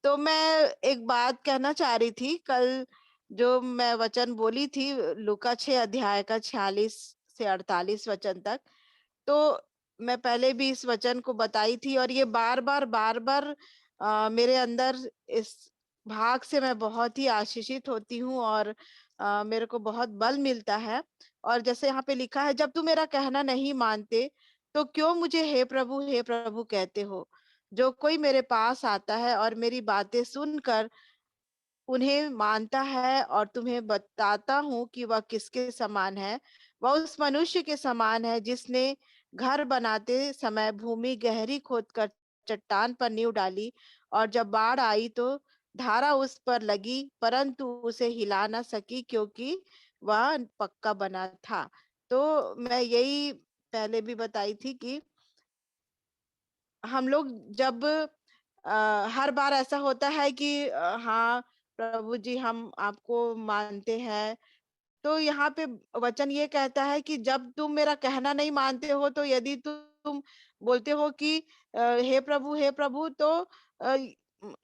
तो मैं एक बात कहना चाह रही थी, कल जो मैं वचन बोली थी लूका 6 अध्याय का 46 से 48 वचन तक, तो मैं पहले भी इस वचन को बताई थी और ये बार-बार मेरे अंदर इस भाग से मैं बहुत ही आशीषित होती हूँ और मेरे को बहुत बल मिलता है। और जैसे यहाँ पे लिखा है, जब तुम मेरा कहना नहीं मानते, तो क्यों मुझे हे प्रभु कहते हो? जो कोई मेरे पास आता है और मेरी बातें सुनकर उन्हें मानता है और तुम्हें बताता हूँ कि वह किसके समान है। वह उस मनुष्य के समान है जिसने घर बनाते समय भूमि गहरी खोदकर चट्टान पर नींव डाली, और जब बाढ़ आई तो धारा उस पर लगी, परंतु उसे हिला न सकी क्योंकि वह पक्का बना था। तो मैं यही पहले भी बताई थी कि हम लोग जब हर बार ऐसा होता है कि हाँ प्रभु जी हम आपको मानते हैं, तो यहाँ पे वचन ये कहता है कि जब तुम मेरा कहना नहीं मानते हो, तो यदि तुम बोलते हो कि हे प्रभु, तो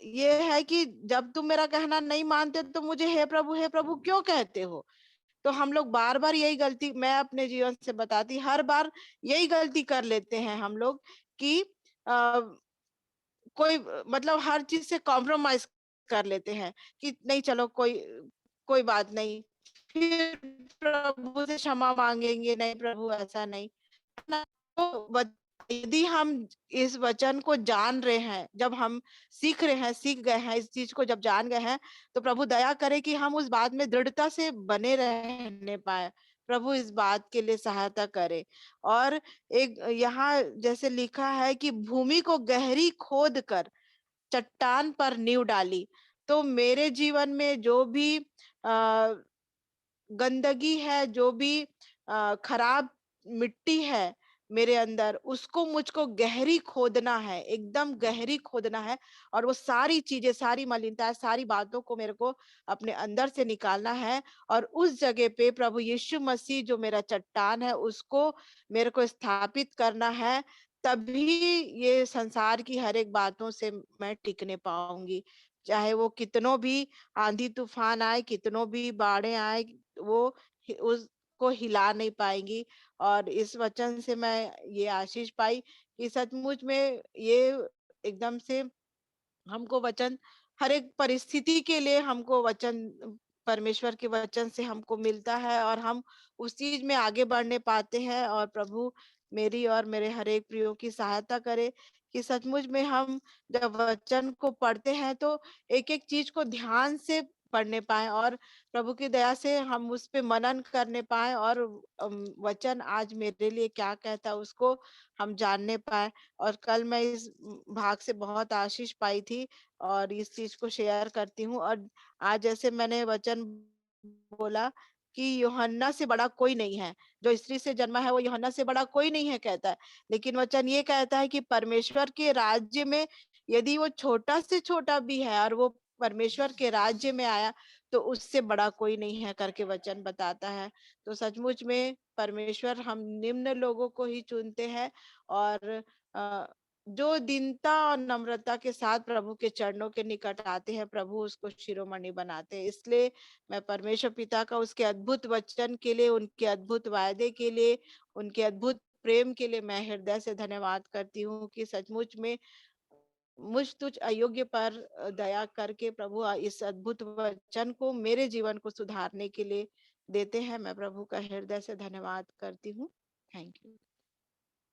ये है कि जब तुम मेरा कहना नहीं मानते तो मुझे हे प्रभु क्यों कहते हो? तो हम लोग बार-बार यही गलती, मैं अपने जीवन से बताती, हर बार यही गलती कर लेते हैं हम लोग कि अ, कोई मतलब हर चीज़ से कॉम्प्रोमाइज़ कर लेते हैं कि नहीं चलो कोई कोई बात नहीं। फिर प्रभु से क्षमा माँगेंगे, नहीं प्रभु ऐसा नहीं। ना, तो यदि हम इस वचन को जान रहे हैं, जब हम सीख रहे हैं, सीख गए हैं, इस चीज़ को जब जान गए हैं, तो प्रभु दया करे कि हम उस बात में दृढ़ता से बने रहने पाएँ। प्रभु इस बात के लिए सहायता करे। और एक यहाँ जैसे लिखा है कि भूमि को गहरी खोद कर चट्टान पर नींव डाली। तो मेरे जीवन में जो भी गंदगी है, जो भी खराब मिट्टी है मेरे अंदर, उसको मुझको गहरी खोदना है, एकदम गहरी खोदना है, और वो सारी चीज़ें, सारी मलिनता, सारी बातों को मेरे को अपने अंदर से निकालना है, और उस जगह पे प्रभु यीशु मसीह जो मेरा चट्टान है, उसको मेरे को स्थापित करना है। तभी ये संसार की हर एक बातों से मैं टिकने पाऊँगी। चाहे वो कितनों भी आंधी-तूफान आए, कितनों भी बाढ़ें आए, वो उसको हिला नहीं पाएँगी। और इस वचन से मैं ये आशीष पाई कि सचमुच में ये एकदम से हमको वचन हर एक परिस्थिति के लिए हमको वचन, परमेश्वर के वचन से हमको मिलता है और हम उस चीज में आगे बढ़ने पाते हैं। और प्रभु मेरी और मेरे हर एक प्रियो की सहायता करे कि सचमुच में हम जब वचन को पढ़ते हैं तो एक एक चीज को ध्यान से पढ़ने पाए, और प्रभु की दया से हम उस पे मनन करने पाए, और वचन आज मेरे लिए क्या कहता है उसको हम जानने पाए। और कल मैं इस भाग से बहुत आशीष पाई थी और इस चीज को शेयर करती हूँ। और आज जैसे मैंने वचन बोला कि यूहन्ना से बड़ा कोई नहीं है, जो स्त्री से जन्मा है वो यूहन्ना से बड़ा कोई नहीं है कहता है, लेकिन वचन ये कहता है कि परमेश्वर के राज्य में यदि वो छोटा से छोटा भी है और वो परमेश्वर के राज्य में आया, तो उससे बड़ा कोई नहीं है करके वचन बताता है। तो सचमुच में परमेश्वर हम निम्न लोगों को ही चुनते हैं, और अ, जो दीनता और नम्रता के साथ प्रभु के चरणों के निकट आते हैं, प्रभु उसको शिरोमणि बनाते हैं। इसलिए मैं परमेश्वर पिता का उसके अद्भुत वचन के लिए, उनके अद्भुत वायदे के लिए, उनके अद्भुत प्रेम के लिए मैं हृदय से धन्यवाद करती हूँ कि सचमुच में मुझ तुझ अयोग्य पर दया करके प्रभु इस अद्भुत वचन को मेरे जीवन को सुधारने के लिए देते हैं। मैं प्रभु का हृदय से धन्यवाद करती हूँ। Thank you.